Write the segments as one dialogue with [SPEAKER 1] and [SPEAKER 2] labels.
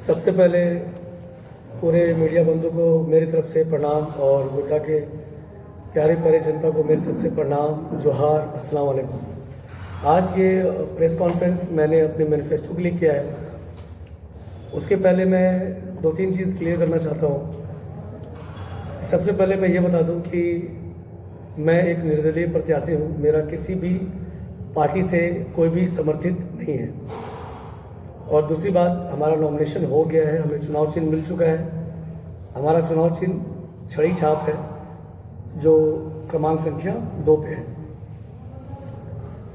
[SPEAKER 1] सबसे पहले पूरे मीडिया बंधु को मेरी तरफ से प्रणाम और गोड्डा के प्यारे प्यारे जनता को मेरी तरफ से प्रणाम, जोहार, अस्सलाम वालेकुम। आज ये प्रेस कॉन्फ्रेंस मैंने अपने मैनिफेस्टो के लिए किया है। उसके पहले मैं 2-3 चीज़ क्लियर करना चाहता हूँ। सबसे पहले मैं ये बता दूँ कि मैं एक निर्दलीय प्रत्याशी हूँ। मेरा किसी भी पार्टी से कोई भी समर्थित नहीं है। और दूसरी बात, हमारा नॉमिनेशन हो गया है, हमें चुनाव चिन्ह मिल चुका है। हमारा चुनाव चिन्ह छड़ी छाप है जो क्रमांक संख्या 2 पे है।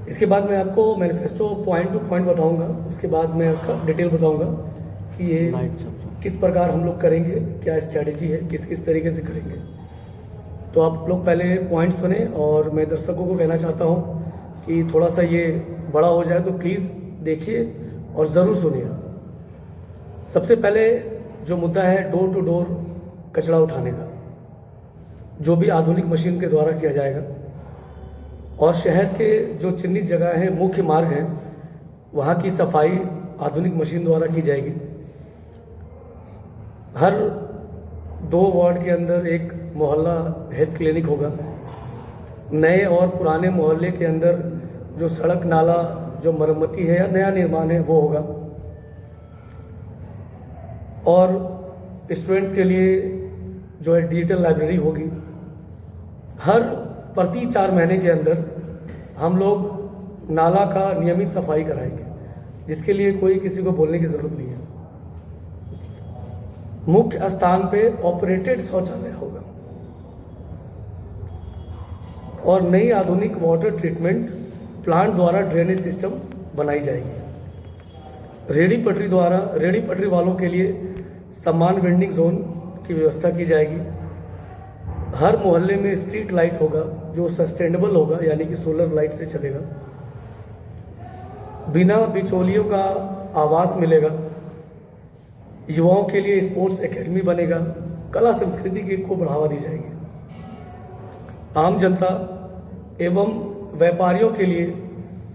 [SPEAKER 1] इसके बाद मैं आपको मैनिफेस्टो पॉइंट टू पॉइंट बताऊंगा। उसके बाद मैं उसका डिटेल बताऊंगा कि ये किस प्रकार हम लोग करेंगे, क्या स्ट्रैटेजी है, किस किस तरीके से करेंगे। तो आप लोग पहले पॉइंट सुने और मैं दर्शकों को कहना चाहता हूँ कि थोड़ा सा ये बड़ा हो जाए तो प्लीज़ देखिए और ज़रूर सुनिए। सबसे पहले जो मुद्दा है डोर टू डोर कचरा उठाने का, जो भी आधुनिक मशीन के द्वारा किया जाएगा। और शहर के जो चिन्हित जगह हैं, मुख्य मार्ग हैं, वहाँ की सफाई आधुनिक मशीन द्वारा की जाएगी। हर 2 वार्ड के अंदर एक मोहल्ला हेल्थ क्लिनिक होगा। नए और पुराने मोहल्ले के अंदर जो सड़क नाला जो मरम्मती है या नया निर्माण है वो होगा। और स्टूडेंट्स के लिए जो है डिजिटल लाइब्रेरी होगी। हर प्रति 4 महीने के अंदर हम लोग नाला का नियमित सफाई कराएंगे, जिसके लिए कोई किसी को बोलने की ज़रूरत नहीं है। मुख्य स्थान पे ऑपरेटेड शौचालय होगा और नई आधुनिक वाटर ट्रीटमेंट प्लांट द्वारा ड्रेनेज सिस्टम बनाई जाएगी। रेडी पटरी वालों के लिए सम्मान वेंडिंग जोन की व्यवस्था की जाएगी। हर मोहल्ले में स्ट्रीट लाइट होगा जो सस्टेनेबल होगा, यानी कि सोलर लाइट से चलेगा। बिना बिचौलियों का आवास मिलेगा। युवाओं के लिए स्पोर्ट्स एकेडमी बनेगा। कला संस्कृति को बढ़ावा दी जाएगी। आम जनता एवं व्यापारियों के लिए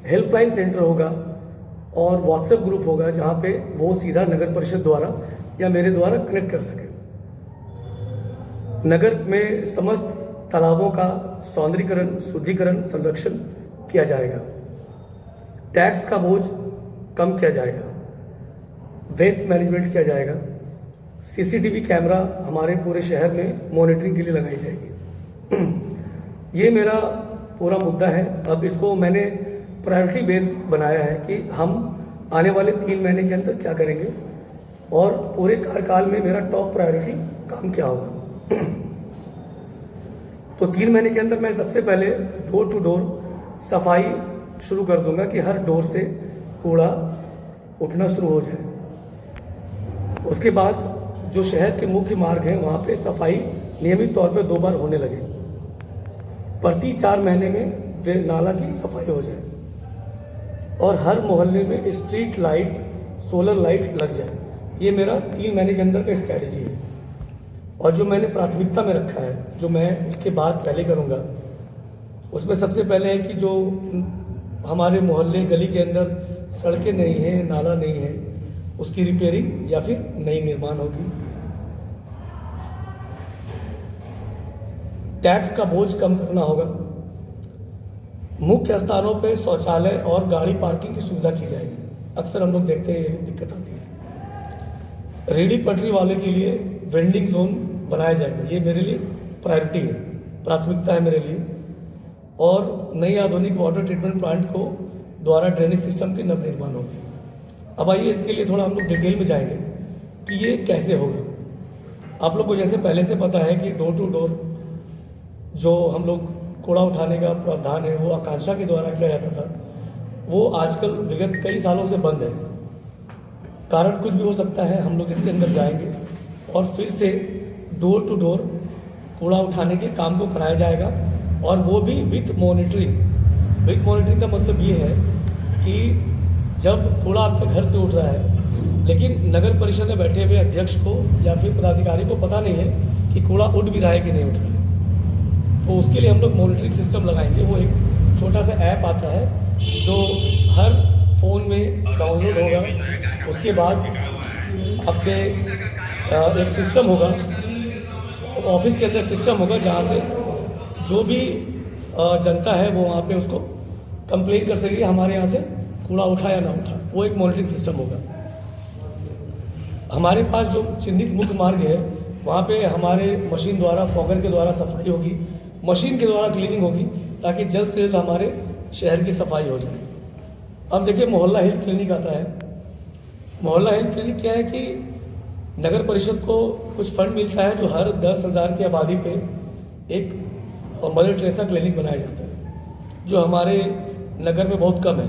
[SPEAKER 1] हेल्पलाइन सेंटर होगा और व्हाट्सएप ग्रुप होगा, जहां पे वो सीधा नगर परिषद द्वारा या मेरे द्वारा कनेक्ट कर सके। नगर में समस्त तालाबों का सौंदर्यीकरण, शुद्धिकरण, संरक्षण किया जाएगा। टैक्स का बोझ कम किया जाएगा। वेस्ट मैनेजमेंट किया जाएगा। सीसीटीवी कैमरा हमारे पूरे शहर में मॉनिटरिंग के लिए लगाई जाएगी। ये मेरा पूरा मुद्दा है। अब इसको मैंने प्रायोरिटी बेस बनाया है कि हम आने वाले 3 महीने के अंदर क्या करेंगे और पूरे कार्यकाल में मेरा टॉप प्रायोरिटी काम क्या होगा। तो 3 महीने के अंदर मैं सबसे पहले डोर टू डोर सफाई शुरू कर दूंगा कि हर डोर से कूड़ा उठना शुरू हो जाए। उसके बाद जो शहर के मुख्य मार्ग हैं वहाँ पे सफाई नियमित तौर पे 2 बार होने लगे। प्रति 4 महीने में नाला की सफाई हो जाए और हर मोहल्ले में स्ट्रीट लाइट, सोलर लाइट लग जाए। ये मेरा 3 महीने के अंदर का स्ट्रैटेजी है। और जो मैंने प्राथमिकता में रखा है, जो मैं उसके बाद पहले करूँगा, उसमें सबसे पहले है कि जो हमारे मोहल्ले गली के अंदर सड़कें नहीं हैं, नाला नहीं है, उसकी रिपेयरिंग या फिर नई निर्माण होगी। टैक्स का बोझ कम करना होगा। मुख्य स्थानों पे शौचालय और गाड़ी पार्किंग की सुविधा की जाएगी। अक्सर हम लोग देखते हैं दिक्कत आती है। रेडी पटरी वाले के लिए वेंडिंग जोन बनाया जाएगा। ये मेरे लिए प्रायोरिटी है, प्राथमिकता है मेरे लिए। और नई आधुनिक वाटर ट्रीटमेंट प्लांट को द्वारा ड्रेनेज सिस्टम के नव निर्माण होगी। अब आइए इसके लिए थोड़ा हम लोग डिटेल में जाएंगे कि ये कैसे होगा। आप लोग को जैसे पहले से पता है कि डोर टू डोर जो हम लोग कूड़ा उठाने का प्रावधान है वो आकांक्षा के द्वारा किया जाता था, वो आजकल विगत कई सालों से बंद है। कारण कुछ भी हो सकता है। हम लोग इसके अंदर जाएंगे और फिर से डोर टू डोर कूड़ा उठाने के काम को कराया जाएगा और वो भी विथ मॉनिटरिंग। विथ मॉनिटरिंग का मतलब ये है कि जब कूड़ा आपके घर से उठ रहा है लेकिन नगर परिषद में बैठे हुए अध्यक्ष को या फिर पदाधिकारी को पता नहीं है कि कूड़ा उठ भी रहा है कि नहीं उठ रहा है, तो उसके लिए हम लोग मॉनिटरिंग सिस्टम लगाएंगे। वो एक छोटा सा ऐप आता है जो हर फ़ोन में डाउनलोड होगा। उसके बाद आपके एक सिस्टम होगा, ऑफिस के अंदर एक सिस्टम होगा जहाँ से जो भी जनता है वो वहाँ पे उसको कंप्लेन कर सकेगी हमारे यहाँ से कूड़ा उठा या ना उठा। वो एक मॉनिटरिंग सिस्टम होगा। हमारे पास जो चिन्हित मुख्य मार्ग है वहाँ पे हमारे मशीन द्वारा, फॉगर के द्वारा सफाई होगी, मशीन के द्वारा क्लीनिंग होगी, ताकि जल्द से जल्द हमारे शहर की सफाई हो जाए। अब देखिए, मोहल्ला हेल्थ क्लिनिक आता है। मोहल्ला हेल्थ क्लिनिक क्या है कि नगर परिषद को कुछ फंड मिलता है जो हर 10,000 की आबादी पे एक मदर टेरेसा क्लिनिक बनाया जाता है, जो हमारे नगर में बहुत कम है,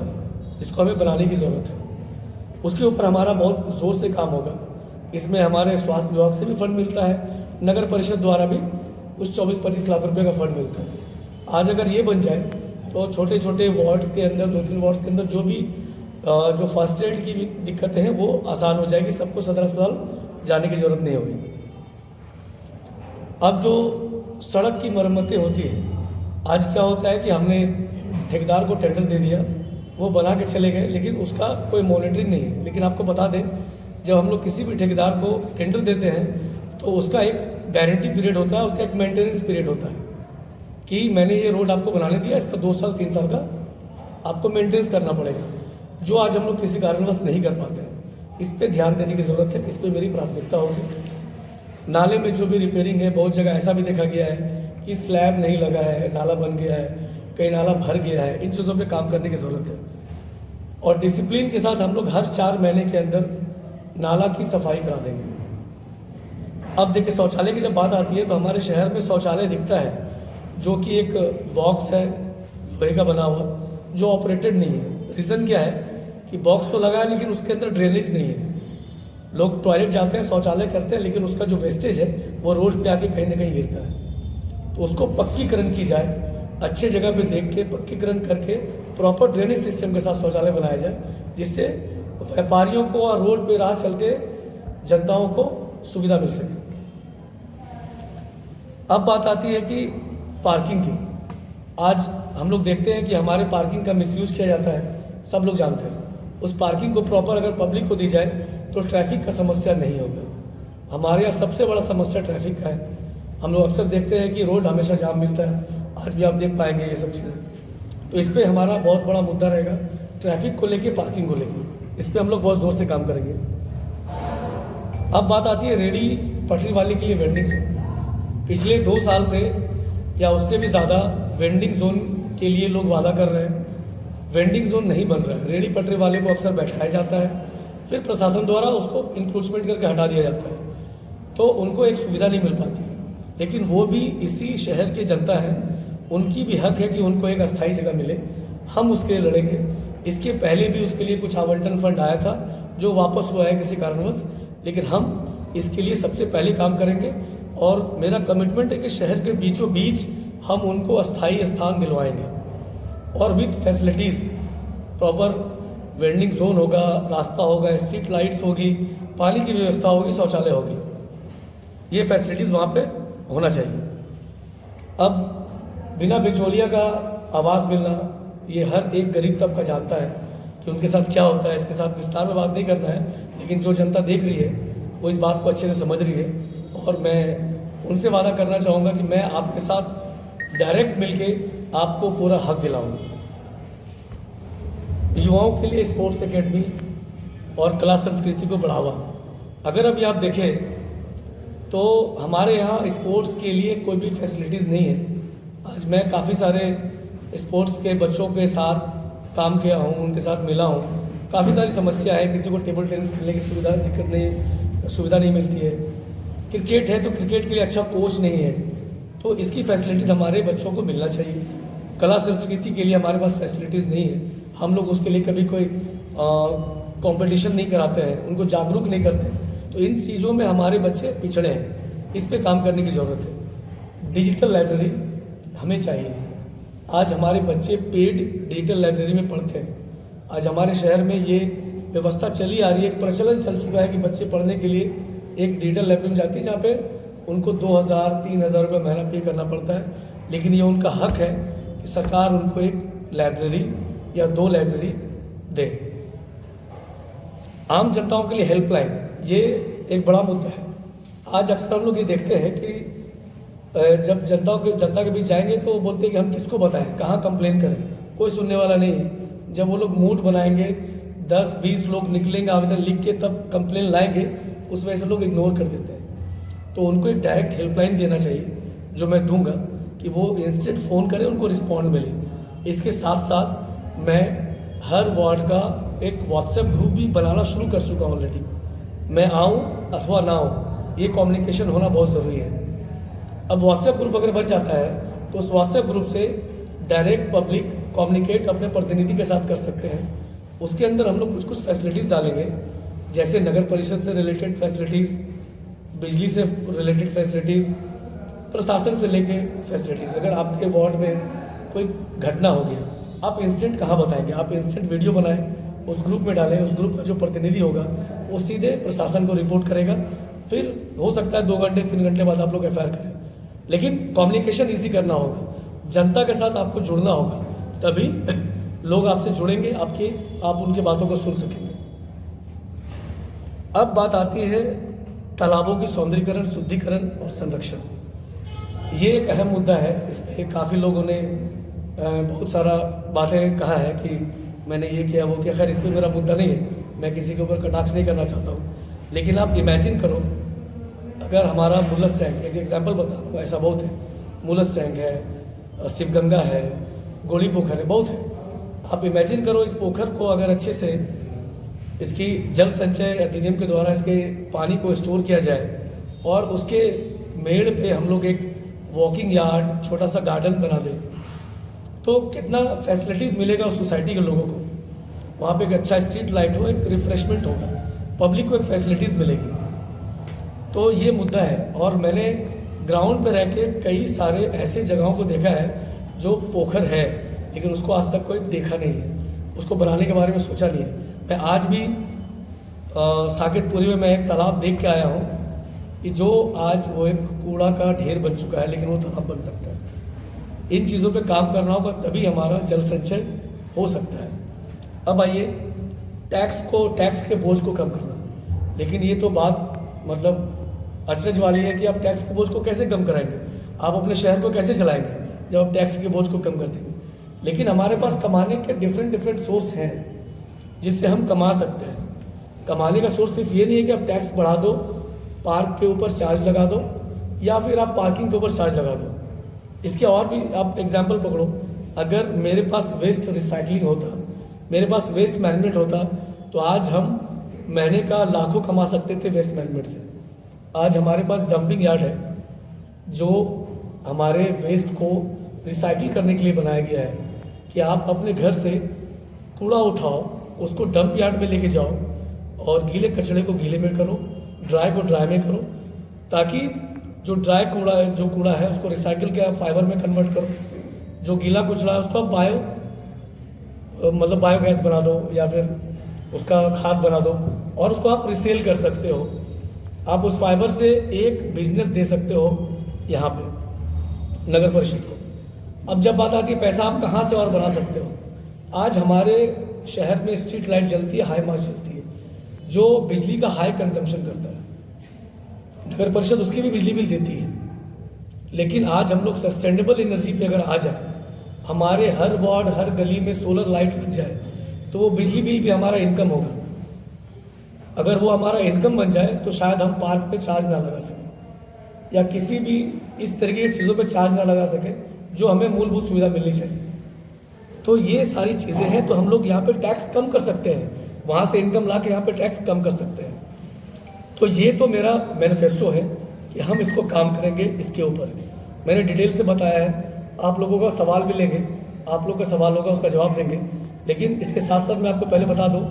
[SPEAKER 1] इसको हमें बनाने की ज़रूरत है। उसके ऊपर हमारा बहुत ज़ोर से काम होगा। इसमें हमारे स्वास्थ्य विभाग से भी फंड मिलता है, नगर परिषद द्वारा भी कुछ 24-25 लाख रुपए का फंड मिलता है। आज अगर ये बन जाए तो छोटे छोटे वार्ड्स के अंदर, 2-3 वार्ड्स के अंदर जो फर्स्ट एड की भी दिक्कतें हैं वो आसान हो जाएगी, सबको सदर अस्पताल जाने की ज़रूरत नहीं होगी। अब जो सड़क की मरम्मतें होती है, आज क्या होता है कि हमने ठेकेदार को टेंडर दे दिया, वो बना के चले गए, लेकिन उसका कोई मॉनिटरिंग नहीं है। लेकिन आपको बता दें, जब हम लोग किसी भी ठेकेदार को टेंडर देते हैं तो उसका एक गारंटी पीरियड होता है, उसका एक मेंटेनेंस पीरियड होता है कि मैंने ये रोड आपको बनाने दिया, इसका 2 साल 3 साल का आपको मेंटेनेंस करना पड़ेगा, जो आज हम लोग किसी कारणवश नहीं कर पाते हैं। इस पर ध्यान देने की ज़रूरत है, इस पर मेरी प्राथमिकता होगी। नाले में जो भी रिपेयरिंग है, बहुत जगह ऐसा भी देखा गया है कि स्लैब नहीं लगा है, नाला बन गया है, कहीं नाला भर गया है। इन चीज़ों पे काम करने की ज़रूरत है और डिसिप्लिन के साथ हम लोग हर 4 महीने के अंदर नाला की सफाई करा देंगे। अब देखिए, शौचालय की जब बात आती है तो हमारे शहर में शौचालय दिखता है जो कि एक बॉक्स है लोहे का बना हुआ, जो ऑपरेटेड नहीं है। रीज़न क्या है कि बॉक्स तो लगा है लेकिन उसके अंदर ड्रेनेज नहीं है। लोग टॉयलेट जाते हैं, शौचालय करते हैं, लेकिन उसका जो वेस्टेज है वो रोड पे आके कहीं ना कहीं गिरता है। तो उसको पक्कीकरण की जाए, अच्छे जगह पे देख के पक्कीकरण करके प्रॉपर ड्रेनेज सिस्टम के साथ शौचालय बनाया जाए, जिससे व्यापारियों को और रोड पे राह चलते जनताओं को सुविधा मिल सके। अब बात आती है कि पार्किंग की। आज हम लोग देखते हैं कि हमारे पार्किंग का मिसयूज किया जाता है, सब लोग जानते हैं। उस पार्किंग को प्रॉपर अगर पब्लिक को दी जाए तो ट्रैफिक का समस्या नहीं होगा। हमारे यहाँ सबसे बड़ा समस्या ट्रैफिक का है। हम लोग अक्सर देखते हैं कि रोड हमेशा जाम मिलता है, आज भी आप देख पाएंगे ये सब चीज़ें। तो इस पर हमारा बहुत बड़ा मुद्दा रहेगा, ट्रैफिक को लेके, पार्किंग को लेके। इस पर हम लोग बहुत ज़ोर से काम करेंगे। अब बात आती है रेडी पटरी वाले के लिए वेंडिंग जोन। पिछले 2 साल से या उससे भी ज़्यादा वेंडिंग जोन के लिए लोग वादा कर रहे हैं, वेंडिंग जोन नहीं बन रहा है। रेडी पटरी वाले को अक्सर बैठाया जाता है, फिर प्रशासन द्वारा उसको इंक्रोचमेंट करके हटा दिया जाता है, तो उनको एक सुविधा नहीं मिल पाती। लेकिन वो भी इसी शहर के जनता है, उनकी भी हक है कि उनको एक अस्थायी जगह मिले। हम उसके लिए लड़ेंगे। इसके पहले भी उसके लिए कुछ आवंटन फंड आया था जो वापस हुआ है किसी कारणवश, लेकिन हम इसके लिए सबसे पहले काम करेंगे। और मेरा कमिटमेंट है कि शहर के बीचों बीच हम उनको अस्थायी स्थान दिलवाएंगे और with facilities. Proper vending zone होगा, रास्ता होगा, स्ट्रीट लाइट्स होगी, पानी की व्यवस्था होगी, शौचालय होगी। ये फैसिलिटीज़ वहाँ पे होना चाहिए। अब बिना बिचौलिया का आवास मिलना, ये हर एक गरीब तबका जानता है कि उनके साथ क्या होता है। इसके साथ विस्तार में बात नहीं करना है, लेकिन जो जनता देख रही है वो इस बात को अच्छे से समझ रही है। और मैं उनसे वादा करना चाहूँगा कि मैं आपके साथ डायरेक्ट मिलके आपको पूरा हक दिलाऊंगा। युवाओं के लिए स्पोर्ट्स एकेडमी और कला संस्कृति को बढ़ावा। अगर अभी आप देखें तो हमारे यहाँ स्पोर्ट्स के लिए कोई भी फैसिलिटीज़ नहीं है। आज मैं काफ़ी सारे स्पोर्ट्स के बच्चों के साथ काम किया हूँ, उनके साथ मिला हूँ। काफ़ी सारी समस्या है, किसी को टेबल टेनिस खेलने की सुविधा नहीं मिलती है। क्रिकेट है तो क्रिकेट के लिए अच्छा कोच नहीं है, तो इसकी फैसिलिटीज़ हमारे बच्चों को मिलना चाहिए। कला संस्कृति के लिए हमारे पास फैसिलिटीज़ नहीं है, हम लोग उसके लिए कभी कोई कंपटीशन नहीं कराते हैं, उनको जागरूक नहीं करते। तो इन चीज़ों में हमारे बच्चे पिछड़े हैं, इस पे काम करने की ज़रूरत है। डिजिटल लाइब्रेरी हमें चाहिए। आज हमारे बच्चे पेड डिजिटल लाइब्रेरी में पढ़ते हैं। आज हमारे शहर में ये व्यवस्था चली आ रही है, एक प्रचलन चल चुका है कि बच्चे पढ़ने के लिए एक डिजिटल लाइब्रेरी में जाते हैं, जहाँ पे उनको 2,000-3,000 रुपये महीना पे करना पड़ता है। लेकिन ये उनका हक है कि सरकार उनको एक लाइब्रेरी या 2 लाइब्रेरी दे। आम जनताओं के लिए हेल्पलाइन, ये एक बड़ा मुद्दा है। आज अक्सर हम लोग ये देखते हैं कि जब जनता के बीच जाएंगे तो वो बोलते हैं कि हम किसको बताएं, कहाँ कंप्लेन करें, कोई सुनने वाला नहीं है। जब वो लोग मूड बनाएंगे, 10-20 लोग निकलेंगे आवेदन लिख के, तब कंप्लेन लाएंगे, उस वजह से लोग इग्नोर कर देते हैं। तो उनको एक डायरेक्ट हेल्पलाइन देना चाहिए, जो मैं दूंगा, कि वो इंस्टेंट फ़ोन करें, उनको रिस्पॉन्ड मिले। इसके साथ साथ मैं हर वार्ड का एक व्हाट्सएप ग्रुप भी बनाना शुरू कर चुका हूँ ऑलरेडी। मैं आऊँ अथवा ना आऊँ, ये कम्युनिकेशन होना बहुत ज़रूरी है। अब व्हाट्सएप ग्रुप अगर बन जाता है तो उस व्हाट्सएप ग्रुप से डायरेक्ट पब्लिक कम्युनिकेट अपने प्रतिनिधि के साथ कर सकते हैं। उसके अंदर हम लोग कुछ कुछ फैसिलिटीज़ डालेंगे, जैसे नगर परिषद से रिलेटेड फैसिलिटीज़, बिजली से रिलेटेड फैसिलिटीज़, प्रशासन से लेके फैसिलिटीज़। अगर आपके वार्ड में कोई घटना हो गया, आप इंस्टेंट कहाँ बताएंगे? आप इंस्टेंट वीडियो बनाएं, उस ग्रुप में डालें। उस ग्रुप का जो प्रतिनिधि होगा वो सीधे प्रशासन को रिपोर्ट करेगा। फिर हो सकता है 2 घंटे 3 घंटे बाद आप लोग एफआईआर करें, लेकिन कम्युनिकेशन ईजी करना होगा, जनता के साथ आपको जुड़ना होगा, तभी लोग आपसे जुड़ेंगे, आप उनकी बातों को सुन सकेंगे। अब बात आती है तालाबों की सौंदर्यीकरण, शुद्धिकरण और संरक्षण। ये एक अहम मुद्दा है। इस पर काफ़ी लोगों ने बहुत सारा बातें कहा है कि मैंने ये किया वो किया। खैर, इस पर मेरा मुद्दा नहीं है, मैं किसी के ऊपर कटाक्ष नहीं करना चाहता हूँ। लेकिन आप इमेजिन करो, अगर हमारा मुलस टैंक, एक एग्जांपल बताऊँ, ऐसा बहुत है, मुलस टैंक है, शिवगंगा है, गोली पोखर है, बहुत है। आप इमेजिन करो, इस पोखर को अगर अच्छे से इसकी जल संचय अधिनियम के द्वारा इसके पानी को स्टोर किया जाए और उसके मेड़ पे हम लोग एक वॉकिंग यार्ड, छोटा सा गार्डन बना दें, तो कितना फैसिलिटीज़ मिलेगा उस सोसाइटी के लोगों को। वहाँ पे एक अच्छा स्ट्रीट लाइट हो, एक रिफ्रेशमेंट होगा, पब्लिक को एक फैसिलिटीज़ मिलेगी। तो ये मुद्दा है। और मैंने ग्राउंड पे रह के कई सारे ऐसे जगहों को देखा है जो पोखर है, लेकिन उसको आज तक कोई देखा नहीं है, उसको बनाने के बारे में सोचा नहीं है। मैं आज भी साकेतपुरी में मैं एक तालाब देख के आया हूँ कि जो आज वो एक कूड़ा का ढेर बन चुका है, लेकिन वो तालाब बन सकता है। इन चीज़ों पे काम करना होगा, तभी हमारा जल संचय हो सकता है। अब आइए टैक्स के बोझ को कम करना। लेकिन ये तो बात मतलब अचरज वाली है कि आप टैक्स के बोझ को कैसे कम कराएंगे, आप अपने शहर को कैसे चलाएंगे जब आप टैक्स के बोझ को कम कर देंगे। लेकिन हमारे पास कमाने के डिफरेंट सोर्स हैं जिससे हम कमा सकते हैं। कमाने का सोर्स सिर्फ ये नहीं है कि आप टैक्स बढ़ा दो, पार्क के ऊपर चार्ज लगा दो, या फिर आप पार्किंग के ऊपर चार्ज लगा दो। इसके और भी आप एग्जाम्पल पकड़ो। अगर मेरे पास वेस्ट रिसाइकलिंग होता, मेरे पास वेस्ट मैनेजमेंट होता, तो आज हम महीने का लाखों कमा सकते थे वेस्ट मैनेजमेंट से। आज हमारे पास डंपिंग यार्ड है जो हमारे वेस्ट को रिसाइकिल करने के लिए बनाया गया है कि आप अपने घर से कूड़ा उठाओ, उसको डंप यार्ड में लेके जाओ और गीले कचरे को गीले में करो, ड्राई को ड्राई में करो, ताकि जो ड्राई कूड़ा है उसको रिसाइकिल के आप फाइबर में कन्वर्ट करो, जो गीला कचरा है उसको आप बायोगैस बना दो या फिर उसका खाद बना दो और उसको आप रिसेल कर सकते हो। आप उस फाइबर से एक बिजनेस दे सकते हो यहाँ पे नगर परिषद को। अब जब बात आती है पैसा आप कहाँ से और बना सकते हो, आज हमारे शहर में स्ट्रीट लाइट जलती है, हाई मास जलती है, जो बिजली का हाई कंजम्पशन करता है। नगर परिषद उसकी भी बिजली बिल देती है। लेकिन आज हम लोग सस्टेनेबल एनर्जी पे अगर आ जाए, हमारे हर वार्ड हर गली में सोलर लाइट लग जाए, तो वो बिजली बिल भी हमारा इनकम होगा। अगर वो हमारा इनकम बन जाए तो शायद हम पार्क पे चार्ज ना लगा सकें या किसी भी इस तरीके की चीज़ों पे चार्ज ना लगा सकें जो हमें मूलभूत सुविधा मिलनी चाहिए। तो ये सारी चीज़ें हैं, तो हम लोग यहाँ पे टैक्स कम कर सकते हैं, वहाँ से इनकम ला के यहाँ पे टैक्स कम कर सकते हैं। तो ये तो मेरा मैनिफेस्टो है कि हम इसको काम करेंगे। इसके ऊपर मैंने डिटेल से बताया है। आप लोगों का सवाल भी लेंगे, आप लोग का सवाल होगा उसका जवाब देंगे। लेकिन इसके साथ साथ मैं आपको पहले बता दूं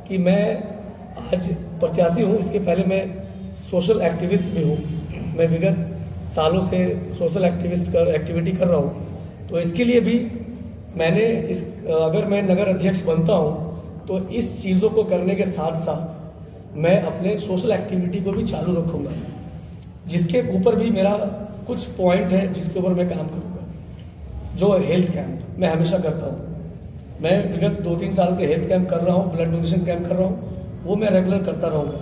[SPEAKER 1] कि मैं आज प्रत्याशी हूं, इसके पहले मैं सोशल एक्टिविस्ट भी हूं। मैं विगत सालों से सोशल एक्टिविटी कर रहा हूं। तो इसके लिए भी मैंने अगर मैं नगर अध्यक्ष बनता हूं तो इस चीज़ों को करने के साथ साथ मैं अपने सोशल एक्टिविटी को भी चालू रखूँगा, जिसके ऊपर भी मेरा कुछ पॉइंट है जिसके ऊपर मैं काम करूँगा। जो हेल्थ कैंप मैं हमेशा करता हूँ, मैं विगत 2-3 साल से हेल्थ कैंप कर रहा हूँ, ब्लड डोनेशन कैंप कर रहा हूँ, वो मैं रेगुलर करता रहूँगा।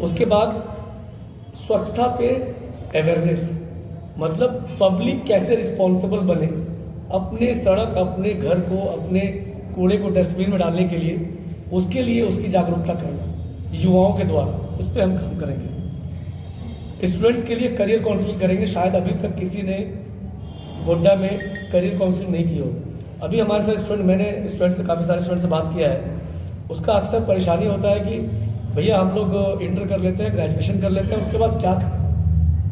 [SPEAKER 1] उसके बाद स्वच्छता पे अवेयरनेस, मतलब पब्लिक कैसे रिस्पॉन्सिबल बने अपने सड़क, अपने घर को, अपने कूड़े को डस्टबिन में डालने के लिए, उसके लिए उसकी जागरूकता करना युवाओं के द्वारा, उस पर हम काम करेंगे। स्टूडेंट्स के लिए करियर काउंसलिंग करेंगे। शायद अभी तक किसी ने गोड्डा में करियर काउंसलिंग नहीं की हो। अभी हमारे साथ स्टूडेंट, मैंने स्टूडेंट से, काफ़ी सारे स्टूडेंट से बात किया है, उसका अक्सर परेशानी होता है कि भैया हम लोग इंटर कर लेते हैं, ग्रेजुएशन कर लेते हैं, उसके बाद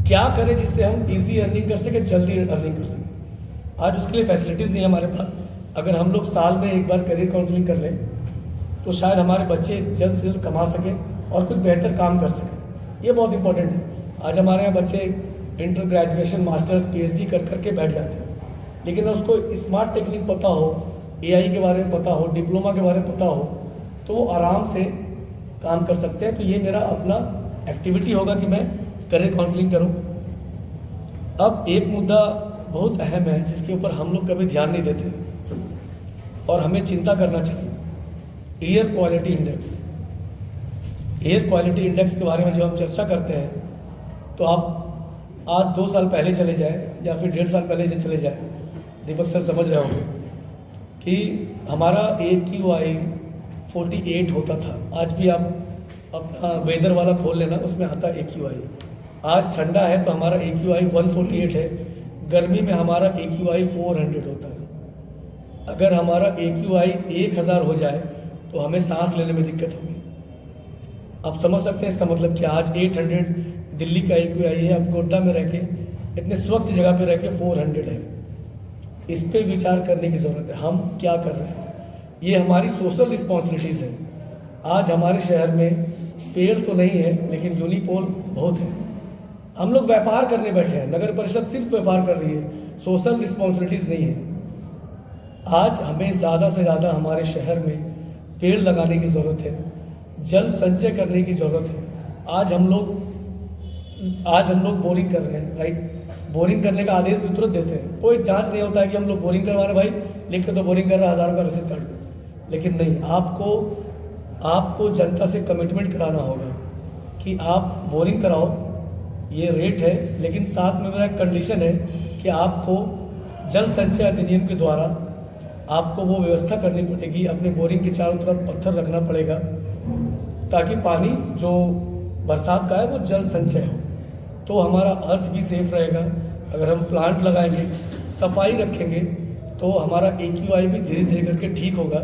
[SPEAKER 1] क्या करें जिससे हम इजी अर्निंग कर सकें, जल्दी अर्निंग कर सकें। आज उसके लिए फैसिलिटीज़ नहीं है हमारे पास। अगर हम लोग साल में एक बार करियर काउंसलिंग कर लें तो शायद हमारे बच्चे जल्द से जल्द कमा सकें और कुछ बेहतर काम कर सकें। ये बहुत इंपॉर्टेंट है। आज हमारे यहाँ बच्चे इंटर, ग्रेजुएशन, मास्टर्स, पीएचडी कर करके बैठ जाते हैं, लेकिन उसको स्मार्ट टेक्निक पता हो, एआई के बारे में पता हो, डिप्लोमा के बारे में पता हो, तो वो आराम से काम कर सकते हैं। तो ये मेरा अपना एक्टिविटी होगा कि मैं करियर काउंसलिंग करूं। अब एक मुद्दा बहुत अहम है जिसके ऊपर हम लोग कभी ध्यान नहीं देते और हमें चिंता करना चाहिए। Air quality index. Air quality index के बारे में जब हम चर्चा करते हैं तो आप आज 2 साल पहले चले जाए या फिर 1.5 साल पहले चले जाए, दीपक सर समझ रहे होंगे कि हमारा AQI 48 होता था। आज भी आप अपना वेदर वाला खोल लेना, उसमें आता है AQI। आज ठंडा है तो हमारा AQI 148 है, गर्मी में हमारा AQI 400 होता है। अगर हमारा AQI 1000 हो जाए तो हमें सांस लेने में दिक्कत होगी। आप समझ सकते हैं इसका मतलब क्या। आज 800 दिल्ली का AQI है, अब गोड्डा में रह के, इतने स्वच्छ जगह पे रह के 400 है। इस पे विचार करने की ज़रूरत है, हम क्या कर रहे हैं। ये हमारी सोशल रिस्पॉन्सिबिलिटीज़ है। आज हमारे शहर में पेड़ तो नहीं है लेकिन यूनिपोल बहुत है। हम लोग व्यापार करने बैठे हैं, नगर परिषद सिर्फ व्यापार कर रही है, सोशल रिस्पॉन्सिबिलिटीज़ नहीं है। आज हमें ज़्यादा से ज़्यादा हमारे शहर में पेड़ लगाने की ज़रूरत है, जल संचय करने की ज़रूरत है। आज हम लोग बोरिंग कर रहे हैं, राइट। बोरिंग करने का आदेश भी तुरंत देते हैं, कोई जांच नहीं होता है कि हम लोग बोरिंग करवा रहे, भाई लिख के तो बोरिंग कर रहा है, 1000 का रसीद काट लो। लेकिन नहीं, आपको जनता से कमिटमेंट कराना होगा कि आप बोरिंग कराओ, ये रेट है, लेकिन साथ में मेरा एक कंडीशन है कि आपको जल संचय अधिनियम के द्वारा आपको वो व्यवस्था करनी पड़ेगी, अपने बोरिंग के चारों तरफ पत्थर रखना पड़ेगा ताकि पानी जो बरसात का है वो जल संचय हो। तो हमारा अर्थ भी सेफ रहेगा। अगर हम प्लांट लगाएंगे, सफाई रखेंगे, तो हमारा AQI भी धीरे धीरे करके ठीक होगा।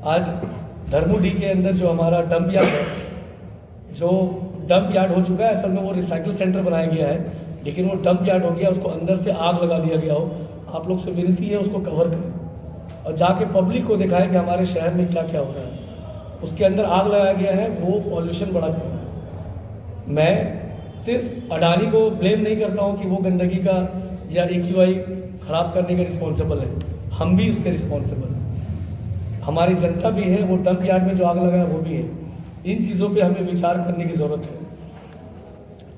[SPEAKER 1] आज धर्मोडी के अंदर जो हमारा डंप यार्ड है, जो डंप यार्ड हो चुका है, असल में वो रिसाइकिल सेंटर बनाया गया है, लेकिन वो डंप यार्ड हो गया, उसको अंदर से आग लगा दिया गया हो। आप लोग से विनती है उसको कवर करें और जाके पब्लिक को दिखाएं कि हमारे शहर में क्या क्या हो रहा है। उसके अंदर आग लगाया गया है, वो पॉल्यूशन बढ़ा कर रहा है। मैं सिर्फ अडानी को ब्लेम नहीं करता हूँ कि वो गंदगी का या AQI खराब करने के रिस्पॉन्सिबल है, हम भी उसके रिस्पॉन्सिबल हैं। हमारी जनता भी है, वो डंप यार्ड में जो आग लगा है वो भी है। इन चीज़ों पे हमें विचार करने की ज़रूरत है।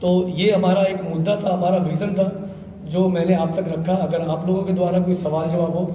[SPEAKER 1] तो ये हमारा एक मुद्दा था, हमारा विज़न था जो मैंने आप तक रखा। अगर आप लोगों के द्वारा कोई सवाल जवाब हो